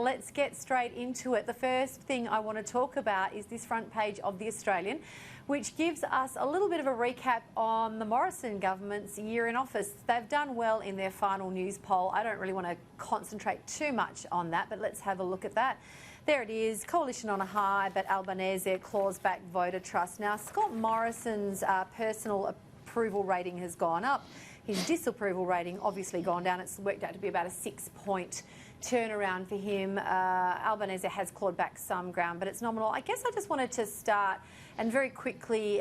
let's get straight into it. The first thing I want to talk about is this front page of The Australian, which gives us a little bit of a recap on the Morrison government's year in office. They've done well in their final news poll. I don't really want to concentrate too much on that, but let's have a look at that. There it is, coalition on a high, but Albanese claws back voter trust. Now, Scott Morrison's personal approval rating has gone up. His disapproval rating obviously gone down. It's worked out to be about a 6-point turnaround for him. Albanese has clawed back some ground, but it's nominal. I guess I just wanted to start and very quickly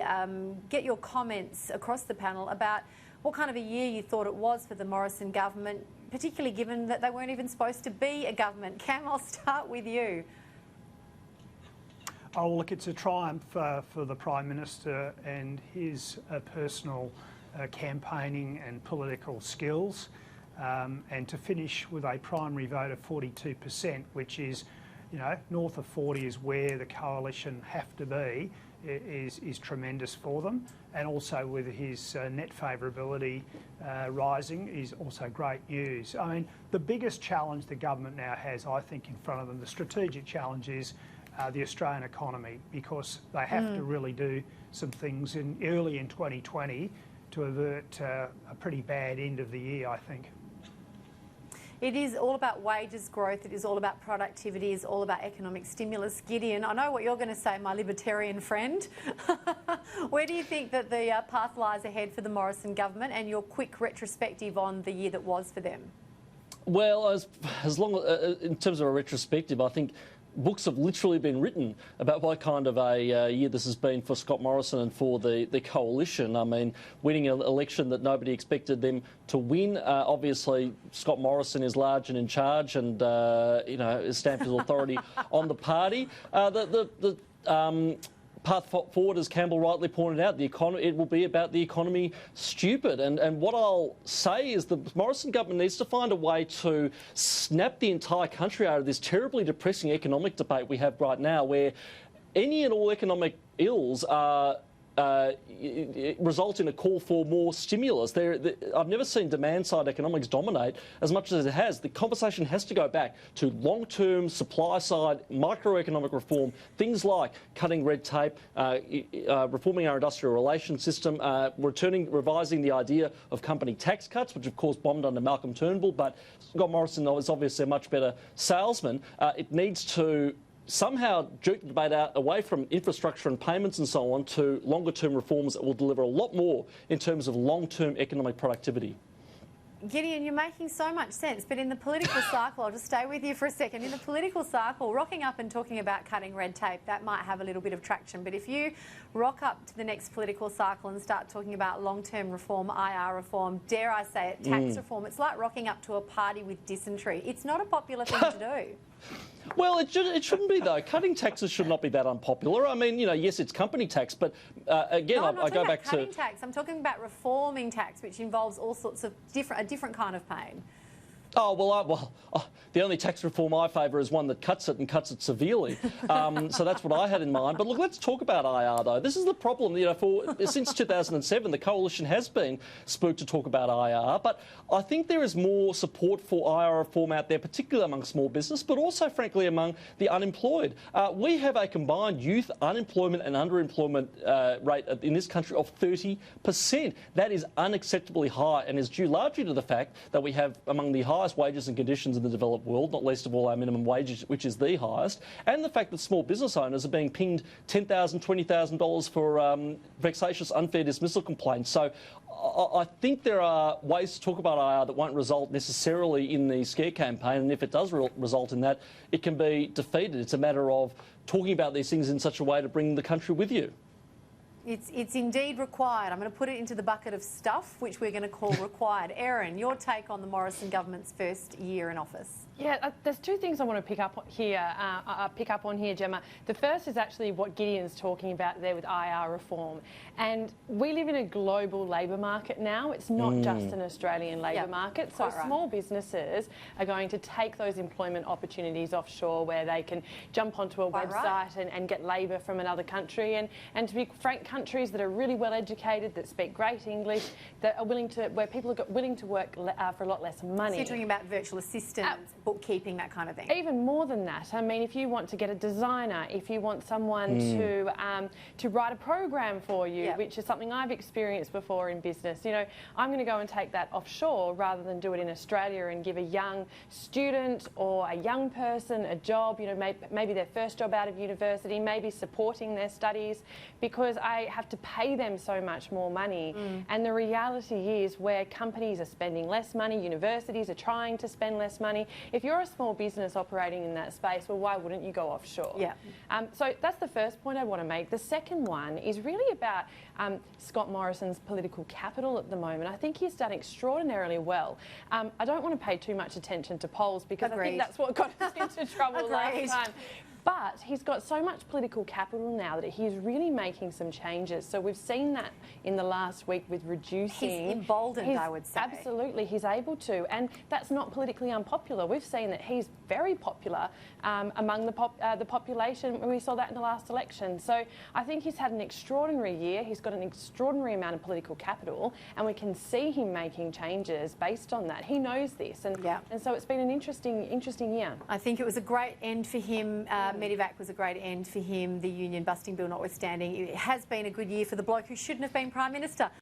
get your comments across the panel about what kind of a year you thought it was for the Morrison government, particularly given that they weren't even supposed to be a government. Cam, I'll start with you. Oh, look, it's a triumph for the Prime Minister and his personal campaigning and political skills, and to finish with a primary vote of 42%, which is, you know, north of 40 is where the coalition have to be, is tremendous for them. And also with his net favourability rising is also great news. I mean, the biggest challenge the government now has, I think, in front of them, the strategic challenge is the Australian economy, because they have to really do some things early in 2020 to avert a pretty bad end of the year, I think. It is all about wages growth, it is all about productivity, it is all about economic stimulus. Gideon, I know what you're going to say, my libertarian friend. Where do you think that the path lies ahead for the Morrison government, and your quick retrospective on the year that was for them? Well, as long as, in terms of a retrospective, I think books have literally been written about what kind of a year this has been for Scott Morrison and for the coalition. I mean, winning an election that nobody expected them to win. Obviously, Scott Morrison is large and in charge, and you know, has stamped his authority on the party. The path forward, as Campbell rightly pointed out, it will be about the economy stupid. And what I'll say is the Morrison government needs to find a way to snap the entire country out of this terribly depressing economic debate we have right now, where any and all economic ills are result in a call for more stimulus. I've never seen demand-side economics dominate as much as it has. The conversation has to go back to long-term supply-side microeconomic reform, things like cutting red tape, reforming our industrial relations system, revising the idea of company tax cuts, which of course bombed under Malcolm Turnbull, but Scott Morrison is obviously a much better salesman. It needs to somehow jerk the debate out away from infrastructure and payments and so on to longer-term reforms that will deliver a lot more in terms of long-term economic productivity. Gideon, you're making so much sense, but in the political cycle, I'll just stay with you for a second. In the political cycle, rocking up and talking about cutting red tape, that might have a little bit of traction. But if you rock up to the next political cycle and start talking about long-term reform, IR reform, dare I say it, tax reform, it's like rocking up to a party with dysentery. It's not a popular thing to do. Well, it shouldn't be, though. Cutting taxes should not be that unpopular. I mean, you know, yes, it's company tax, but again, no, I go back to cutting tax. I'm talking about reforming tax, which involves all sorts of a different kind of pain. Oh, well, the only tax reform I favour is one that cuts it and cuts it severely. So that's what I had in mind. But look, let's talk about IR, though. This is the problem. You know, since 2007, the coalition has been spooked to talk about IR. But I think there is more support for IR reform out there, particularly among small business, but also, frankly, among the unemployed. We have a combined youth unemployment and underemployment rate in this country of 30%. That is unacceptably high and is due largely to the fact that we have among the highest wages and conditions in the developed world, not least of all our minimum wage, which is the highest, and the fact that small business owners are being pinged $10,000, $20,000 for vexatious unfair dismissal complaints. So I think there are ways to talk about IR that won't result necessarily in the scare campaign, and if it does result in that, it can be defeated. It's a matter of talking about these things in such a way to bring the country with you. It's indeed required. I'm going to put it into the bucket of stuff, which we're going to call required. Erin, your take on the Morrison government's first year in office? Yeah, there's two things I want to pick up on here, Gemma. The first is actually what Gideon's talking about there with IR reform. And we live in a global labour market now. It's not just an Australian labour market. So small businesses are going to take those employment opportunities offshore, where they can jump onto a website and get labour from another country. And to be frank, countries that are really well educated, that speak great English, that are willing to, where people are willing to work for a lot less money. So you're talking about virtual assistants, bookkeeping, that kind of thing. Even more than that. I mean, if you want to get a designer, if you want someone to write a program for you, which is something I've experienced before in business, you know, I'm going to go and take that offshore rather than do it in Australia and give a young student or a young person a job, you know, maybe their first job out of university, maybe supporting their studies, because I have to pay them so much more money. And the reality is, where companies are spending less money, universities are trying to spend less money. If you're a small business operating in that space, well, why wouldn't you go offshore? Yeah. So that's the first point I want to make. The second one is really about Scott Morrison's political capital at the moment. I think he's done extraordinarily well. I don't want to pay too much attention to polls, because I think that's what got us into trouble last time. But he's got so much political capital now that he's really making some changes. So we've seen that in the last week with reducing... He's emboldened, I would say. Absolutely, he's able to. And that's not politically unpopular. We've seen that he's very popular among the population. We saw that in the last election. So I think he's had an extraordinary year. He's got an extraordinary amount of political capital, and we can see him making changes based on that. He knows this. And so it's been an interesting year. I think it was a great end for him. Medivac was a great end for him, the union busting bill notwithstanding. It has been a good year for the bloke who shouldn't have been Prime Minister.